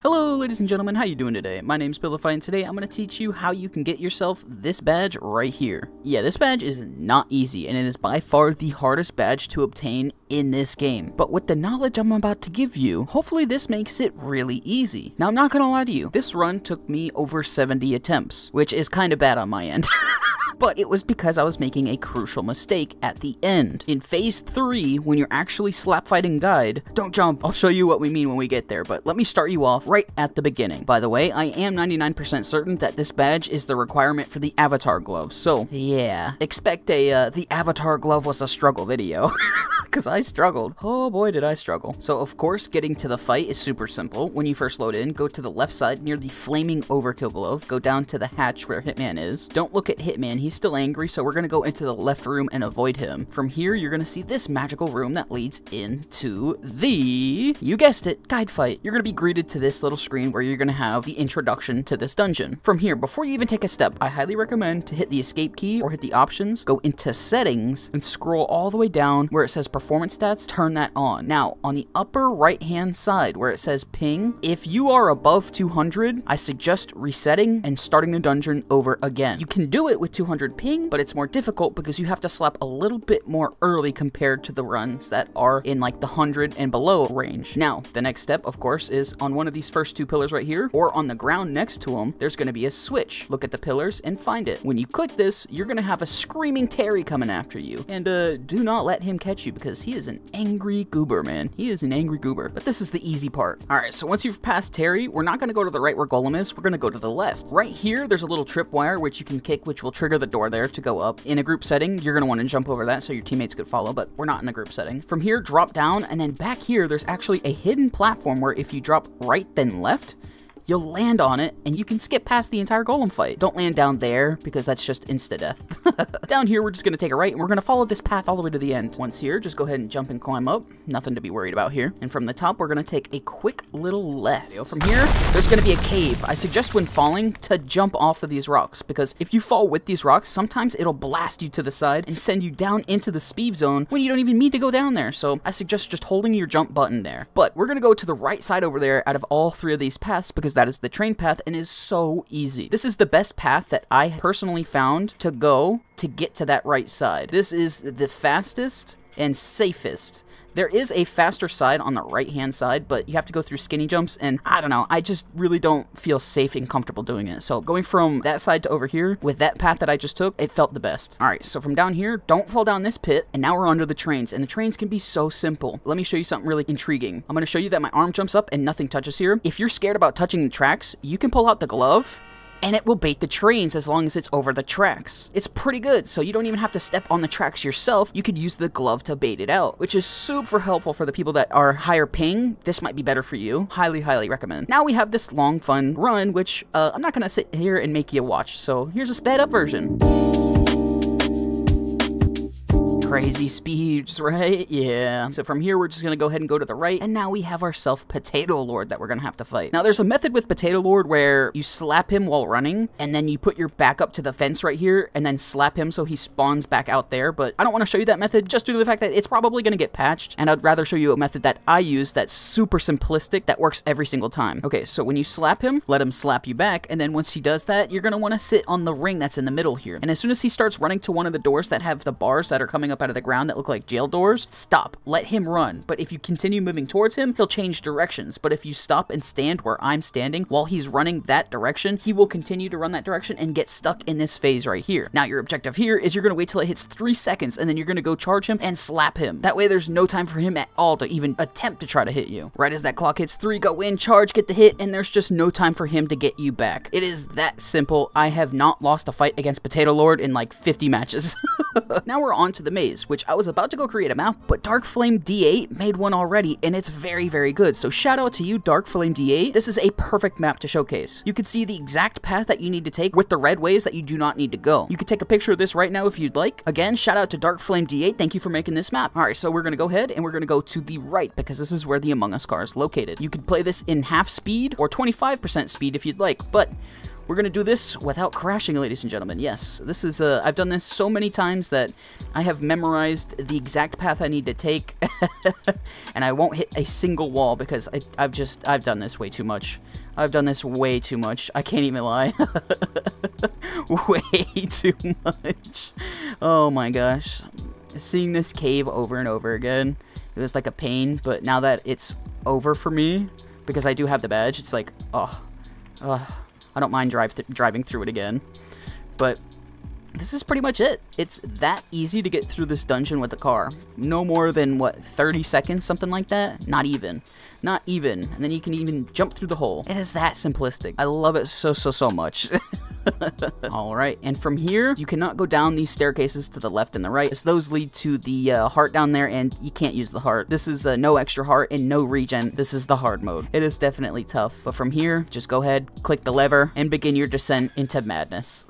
Hello ladies and gentlemen, how you doing today? My name's Bilify and today I'm going to teach you how you can get yourself this badge right here. Yeah, this badge is not easy and it is by far the hardest badge to obtain in this game. But with the knowledge I'm about to give you, hopefully this makes it really easy. Now I'm not going to lie to you, this run took me over 70 attempts, which is kind of bad on my end. But it was because I was making a crucial mistake at the end. In phase 3, when you're actually slap fighting guide, don't jump, I'll show you what we mean when we get there, but let me start you off right at the beginning. By the way, I am 99% certain that this badge is the requirement for the avatar glove, so yeah, expect a the avatar glove was a struggle video. Because I struggled. Oh boy, did I struggle. So of course, getting to the fight is super simple. When you first load in, go to the left side near the flaming overkill glove, go down to the hatch where Hitman is. Don't look at Hitman, he's still angry, so we're gonna go into the left room and avoid him. From here, you're gonna see this magical room that leads into the, you guessed it, guide fight. You're gonna be greeted to this little screen where you're gonna have the introduction to this dungeon. From here, before you even take a step, I highly recommend to hit the escape key or hit the options, go into settings, and scroll all the way down where it says performance stats, turn that on. Now, on the upper right hand side where it says ping, if you are above 200, I suggest resetting and starting the dungeon over again. You can do it with 200 ping, but it's more difficult because you have to slap a little bit more early compared to the runs that are in like the 100 and below range. Now, the next step, of course, is on one of these first two pillars right here, or on the ground next to them, there's going to be a switch. Look at the pillars and find it. When you click this, you're going to have a screaming Terry coming after you. And do not let him catch you because he is an angry goober, man. He is an angry goober. But this is the easy part. Alright, so once you've passed Terry, we're not going to go to the right where Golem is. We're going to go to the left. Right here, there's a little tripwire which you can kick, which will trigger the door there to go up. In a group setting, you're going to want to jump over that so your teammates could follow, but we're not in a group setting. From here, drop down, and then back here, there's actually a hidden platform where if you drop right then left, you'll land on it, and you can skip past the entire Golem fight. Don't land down there, because that's just insta-death. Down here, we're just going to take a right, and we're going to follow this path all the way to the end. Once here, just go ahead and jump and climb up. Nothing to be worried about here. And from the top, we're going to take a quick little left. From here, there's going to be a cave. I suggest when falling to jump off of these rocks, because if you fall with these rocks, sometimes it'll blast you to the side and send you down into the Sbeve zone when you don't even need to go down there. So I suggest just holding your jump button there. But we're going to go to the right side over there out of all three of these paths, because that is the train path and is so easy. This is the best path that I personally found to go to get to that right side. This is the fastest and safest. There is a faster side on the right hand side, but you have to go through skinny jumps, and I don't know, I just really don't feel safe and comfortable doing it. So going from that side to over here with that path that I just took, it felt the best. Alright, so from down here, don't fall down this pit, and now we're under the trains, and the trains can be so simple. Let me show you something really intriguing. I'm going to show you that my arm jumps up and nothing touches here. If you're scared about touching the tracks, you can pull out the glove, and it will bait the trains as long as it's over the tracks. It's pretty good, so you don't even have to step on the tracks yourself. You could use the glove to bait it out, which is super helpful for the people that are higher ping. This might be better for you. Highly, highly recommend. Now we have this long, fun run, which I'm not going to sit here and make you watch, so here's a sped up version. Crazy speeds, right? Yeah. So from here, we're just going to go ahead and go to the right, and now we have ourselves Potato Lord that we're going to have to fight. Now, there's a method with Potato Lord where you slap him while running, and then you put your back up to the fence right here, and then slap him so he spawns back out there, but I don't want to show you that method just due to the fact that it's probably going to get patched, and I'd rather show you a method that I use that's super simplistic that works every single time. Okay, so when you slap him, let him slap you back, and then once he does that, you're going to want to sit on the ring that's in the middle here, and as soon as he starts running to one of the doors that have the bars that are coming up out of the ground that look like jail doors, stop. Let him run. But if you continue moving towards him, he'll change directions. But if you stop and stand where I'm standing while he's running that direction, he will continue to run that direction and get stuck in this phase right here. Now, your objective here is you're going to wait till it hits 3 seconds, and then you're going to go charge him and slap him. That way, there's no time for him at all to even attempt to try to hit you. Right as that clock hits 3, go in, charge, get the hit, and there's just no time for him to get you back. It is that simple. I have not lost a fight against Potato Lord in like 50 matches. Now we're on to the maze, which I was about to go create a map, but Dark Flame D8 made one already, and it's very, very good. So shout out to you, Dark Flame D8. This is a perfect map to showcase. You can see the exact path that you need to take with the red ways that you do not need to go. You can take a picture of this right now if you'd like. Again, shout out to Dark Flame D8. Thank you for making this map. Alright, so we're going to go ahead and we're going to go to the right because this is where the Among Us car is located. You could play this in half speed or 25% speed if you'd like, but We're gonna do this without crashing, ladies and gentlemen. Yes, this is, I've done this so many times that I have memorized the exact path I need to take, and I won't hit a single wall because I've done this way too much. I've done this way too much. I can't even lie. Way too much. Oh my gosh. Seeing this cave over and over again, it was like a pain, but now that it's over for me, because I do have the badge, it's like, I don't mind driving through it again. But this is pretty much it. It's that easy to get through this dungeon with the car. No more than, what, 30 seconds, something like that? Not even. Not even. And then you can even jump through the hole. It is that simplistic. I love it so much. Alright, and from here, you cannot go down these staircases to the left and the right, as those lead to the heart down there, and you can't use the heart. This is no extra heart and no regen. This is the hard mode. It is definitely tough, but from here, just go ahead, click the lever, and begin your descent into madness.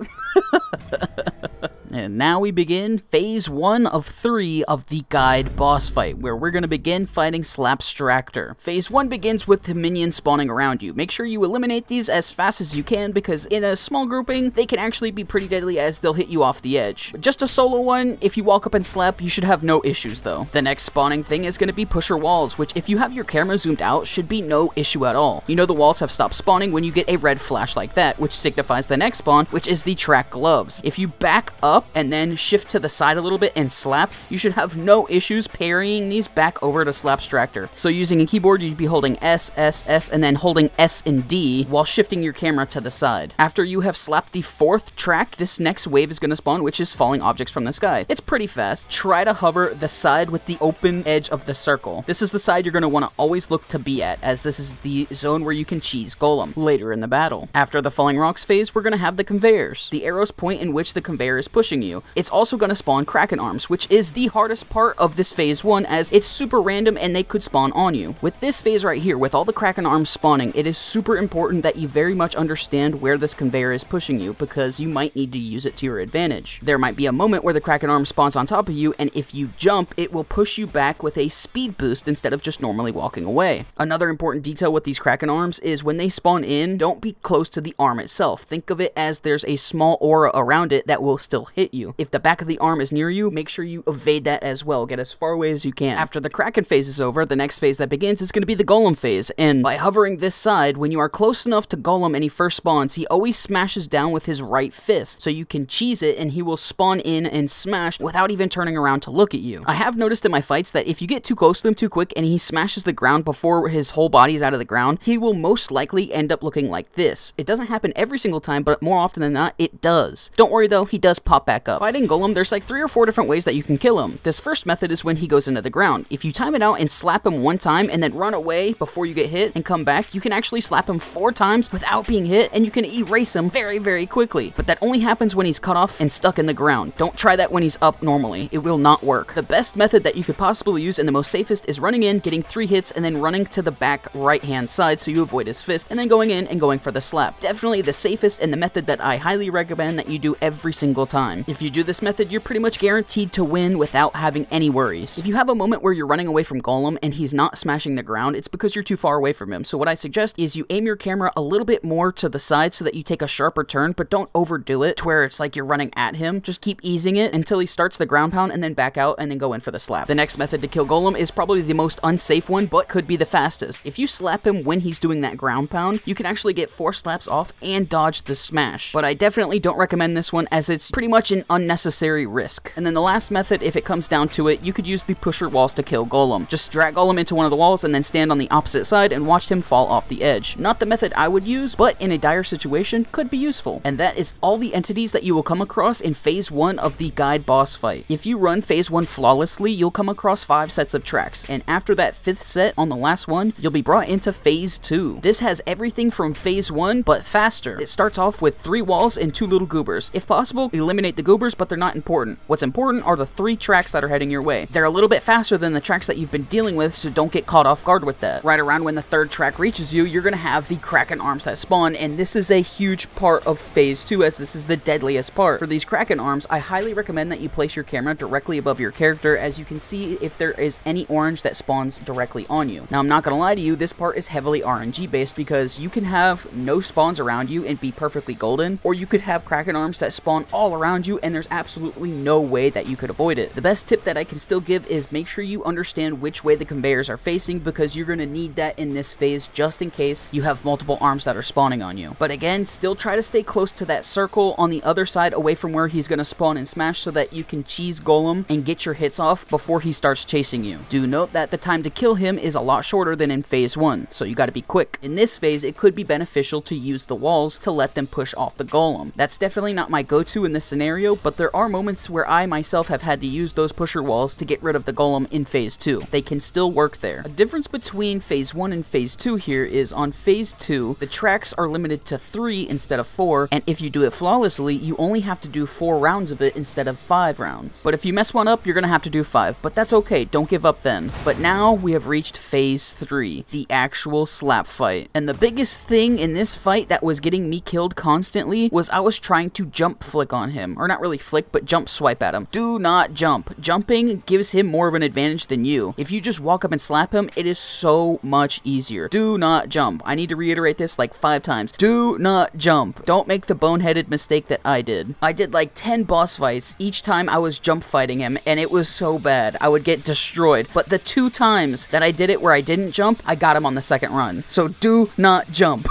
And now we begin phase 1 of 3 of the guide boss fight, where we're going to begin fighting Slapstractor. Phase 1 begins with the minions spawning around you. Make sure you eliminate these as fast as you can, because in a small grouping, they can actually be pretty deadly as they'll hit you off the edge. But just a solo one, if you walk up and slap, you should have no issues though. The next spawning thing is going to be pusher walls, which if you have your camera zoomed out, should be no issue at all. You know the walls have stopped spawning when you get a red flash like that, which signifies the next spawn, which is the track gloves. If you back up and then shift to the side a little bit and slap, you should have no issues parrying these back over to Slapstractor. So using a keyboard, you'd be holding S, S, S, and then holding S and D while shifting your camera to the side. After you have slapped the 4th track, this next wave is going to spawn, which is falling objects from the sky. It's pretty fast. Try to hover the side with the open edge of the circle. This is the side you're going to want to always look to be at, as this is the zone where you can cheese Golem later in the battle. After the falling rocks phase, we're going to have the conveyors. The arrows point in which the conveyor is pushing you. It's also going to spawn Kraken arms, which is the hardest part of this phase 1, as it's super random and they could spawn on you. With this phase right here, with all the Kraken arms spawning, it is super important that you very much understand where this conveyor is pushing you, because you might need to use it to your advantage. There might be a moment where the Kraken arm spawns on top of you, and if you jump, it will push you back with a speed boost instead of just normally walking away. Another important detail with these Kraken arms is when they spawn in, don't be close to the arm itself. Think of it as there's a small aura around it that will still hit you. If the back of the arm is near you, make sure you evade that as well. Get as far away as you can. After the Kraken phase is over, the next phase that begins is going to be the Golem phase, and by hovering this side, when you are close enough to Golem and he first spawns, he always smashes down with his right fist, so you can cheese it and he will spawn in and smash without even turning around to look at you. I have noticed in my fights that if you get too close to him too quick and he smashes the ground before his whole body is out of the ground, he will most likely end up looking like this. It doesn't happen every single time, but more often than not, it does. Don't worry though, he does pop back up. Fighting Golem, there's like 3 or 4 different ways that you can kill him. This first method is when he goes into the ground. If you time it out and slap him 1 time and then run away before you get hit and come back, you can actually slap him 4 times without being hit, and you can erase him very quickly. But that only happens when he's cut off and stuck in the ground. Don't try that when he's up normally. It will not work. The best method that you could possibly use and the most safest is running in, getting 3 hits, and then running to the back right-hand side so you avoid his fist, and then going in and going for the slap. Definitely the safest and the method that I highly recommend that you do every single time. If you do this method, you're pretty much guaranteed to win without having any worries. If you have a moment where you're running away from Golem and he's not smashing the ground, it's because you're too far away from him. So what I suggest is you aim your camera a little bit more to the side so that you take a sharper turn, but don't overdo it to where it's like you're running at him. Just keep easing it until he starts the ground pound, and then back out and then go in for the slap. The next method to kill Golem is probably the most unsafe one, but could be the fastest. If you slap him when he's doing that ground pound, you can actually get 4 slaps off and dodge the smash. But I definitely don't recommend this one, as it's pretty much an unnecessary risk. And then the last method, if it comes down to it, you could use the pusher walls to kill Golem. Just drag Golem into one of the walls and then stand on the opposite side and watch him fall off the edge. Not the method I would use, but in a dire situation could be useful. And that is all the entities that you will come across in phase 1 of the guide boss fight. If you run phase 1 flawlessly, you'll come across 5 sets of tracks, and after that 5th set on the last one, you'll be brought into phase 2. This has everything from phase 1, but faster. It starts off with 3 walls and 2 little goobers. If possible, eliminate eliminate the goobers, but they're not important. What's important are the 3 tracks that are heading your way. They're a little bit faster than the tracks that you've been dealing with, so don't get caught off guard with that. Right around when the 3rd track reaches you, you're gonna have the Kraken arms that spawn, and this is a huge part of Phase 2, as this is the deadliest part. For these Kraken arms, I highly recommend that you place your camera directly above your character, as you can see if there is any orange that spawns directly on you. Now, I'm not gonna lie to you, this part is heavily RNG based, because you can have no spawns around you and be perfectly golden, or you could have Kraken arms that spawn all around you and there's absolutely no way that you could avoid it. The best tip that I can still give is make sure you understand which way the conveyors are facing, because you're gonna need that in this phase just in case you have multiple arms that are spawning on you. But again, still try to stay close to that circle on the other side away from where he's gonna spawn and smash, so that you can cheese Golem and get your hits off before he starts chasing you. Do note that the time to kill him is a lot shorter than in Phase 1, so you gotta be quick. In this phase, it could be beneficial to use the walls to let them push off the Golem. That's definitely not my go-to in this scenario, but there are moments where I myself have had to use those pusher walls to get rid of the Golem in Phase 2. They can still work there. A difference between Phase 1 and Phase 2 here is on Phase 2, the tracks are limited to 3 instead of 4, and if you do it flawlessly, you only have to do 4 rounds of it instead of 5 rounds. But if you mess one up, you're gonna have to do 5, but that's okay, don't give up then. But now we have reached Phase 3, the actual slap fight. And the biggest thing in this fight that was getting me killed constantly was I was trying to jump flick on him, or not really flick, but jump swipe at him. Do not jump. Jumping gives him more of an advantage than you. If you just walk up and slap him, it is so much easier. Do not jump. I need to reiterate this like 5 times. Do not jump. Don't make the boneheaded mistake that I did. I did like 10 boss fights. Each time I was jump fighting him, and it was so bad. I would get destroyed. But the 2 times that I did it where I didn't jump, I got him on the 2nd run. So do not jump.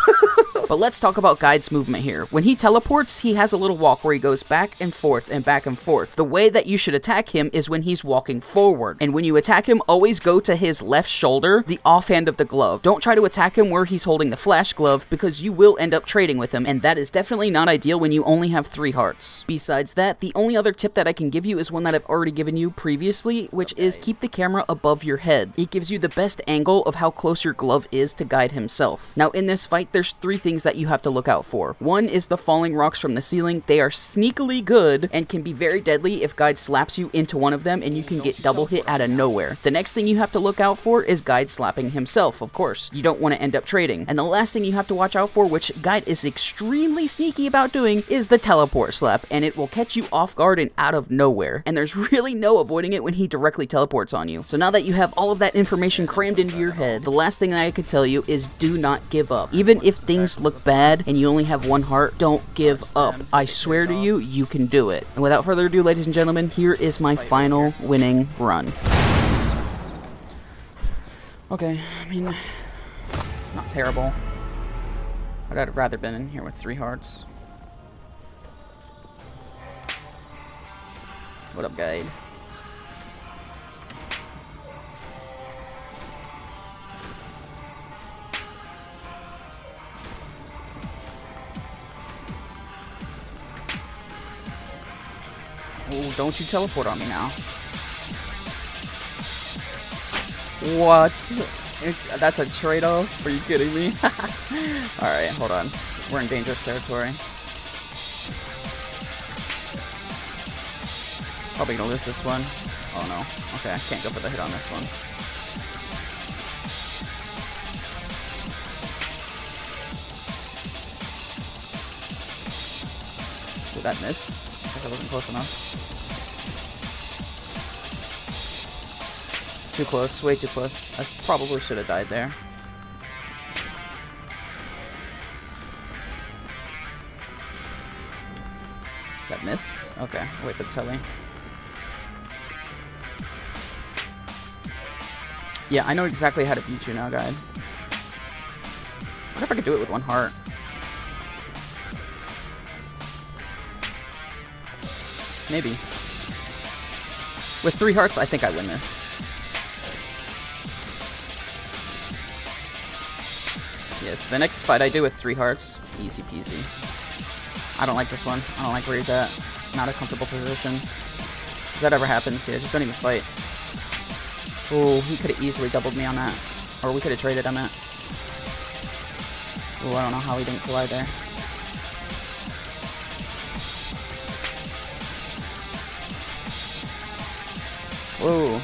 But let's talk about Guide's movement here. When he teleports, he has a little walk where he goes back and forth and back and forth. The way that you should attack him is when he's walking forward. And when you attack him, always go to his left shoulder, the offhand of the glove. Don't try to attack him where he's holding the flash glove, because you will end up trading with him, and that is definitely not ideal when you only have 3 hearts. Besides that, the only other tip that I can give you is one that I've already given you previously, which is keep the camera above your head. It gives you the best angle of how close your glove is to Guide himself. Now in this fight, there's 3 things that you have to look out for. One is the falling rocks from the ceiling. They are sneakily good and can be very deadly if Guide slaps you into one of them, and you can get double hit out of nowhere. The next thing you have to look out for is Guide slapping himself, of course. You don't want to end up trading. And the last thing you have to watch out for, which Guide is extremely sneaky about doing, is the teleport slap, and it will catch you off guard and out of nowhere. And there's really no avoiding it when he directly teleports on you. So now that you have all of that information crammed into your head, the last thing that I could tell you is do not give up. Even if things look bad and you only have 1 heart, don't give up. I swear to you, you can do it. And without further ado, ladies and gentlemen, here is my final winning run. Okay, I mean, not terrible. But I'd have rather been in here with 3 hearts. What up, Guide? Oh, don't you teleport on me now. What? That's a trade-off? Are you kidding me? Alright, hold on. We're in dangerous territory. Probably gonna lose this one. Oh no. Okay, I can't go for the hit on this one. Ooh, that missed. Guess I wasn't close enough. Too close, way too close. I probably should have died there. That missed? Okay, I'll wait for the telly. Yeah, I know exactly how to beat you now, Guide. What if I could do it with 1 heart? Maybe. With 3 hearts, I think I win this. Yes, the next fight I do with 3 hearts, easy peasy. I don't like this one. I don't like where he's at. Not a comfortable position. If that ever happens, yeah, just don't even fight. Ooh, he could have easily doubled me on that. Or we could have traded on that. Ooh, I don't know how he didn't collide there. Whoa.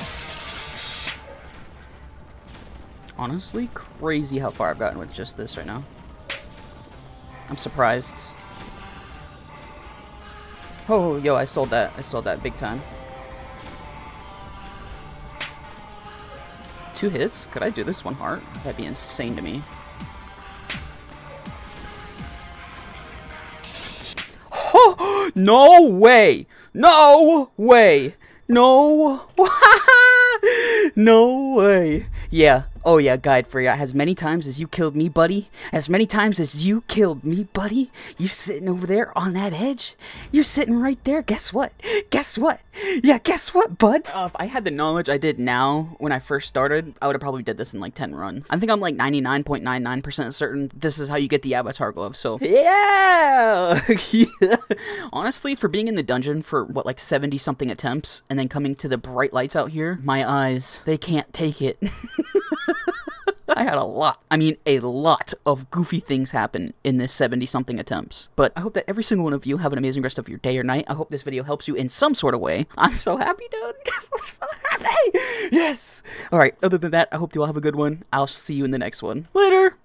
Honestly, crazy how far I've gotten with just this right now. I'm surprised. Oh, yo, I sold that. I sold that big time. 2 hits? Could I do this one heart? That'd be insane to me. Oh, no way! No way! No! No way! Yeah. Oh yeah, guide for ya. As many times as you killed me, buddy. As many times as you killed me, buddy. You sitting over there on that edge. You're sitting right there. Guess what? Guess what? Yeah, guess what, bud? If I had the knowledge I did now when I first started, I would have probably did this in like 10 runs. I think I'm like 99.99% certain this is how you get the avatar glove. So yeah. Yeah. Honestly, for being in the dungeon for what, like 70 something attempts and then coming to the bright lights out here, my eyes, they can't take it. I had a lot of goofy things happen in this 70-something attempts. But I hope that every single one of you have an amazing rest of your day or night. I hope this video helps you in some sort of way. I'm so happy, dude. I'm so happy. Yes. All right. Other than that, I hope you all have a good one. I'll see you in the next one. Later.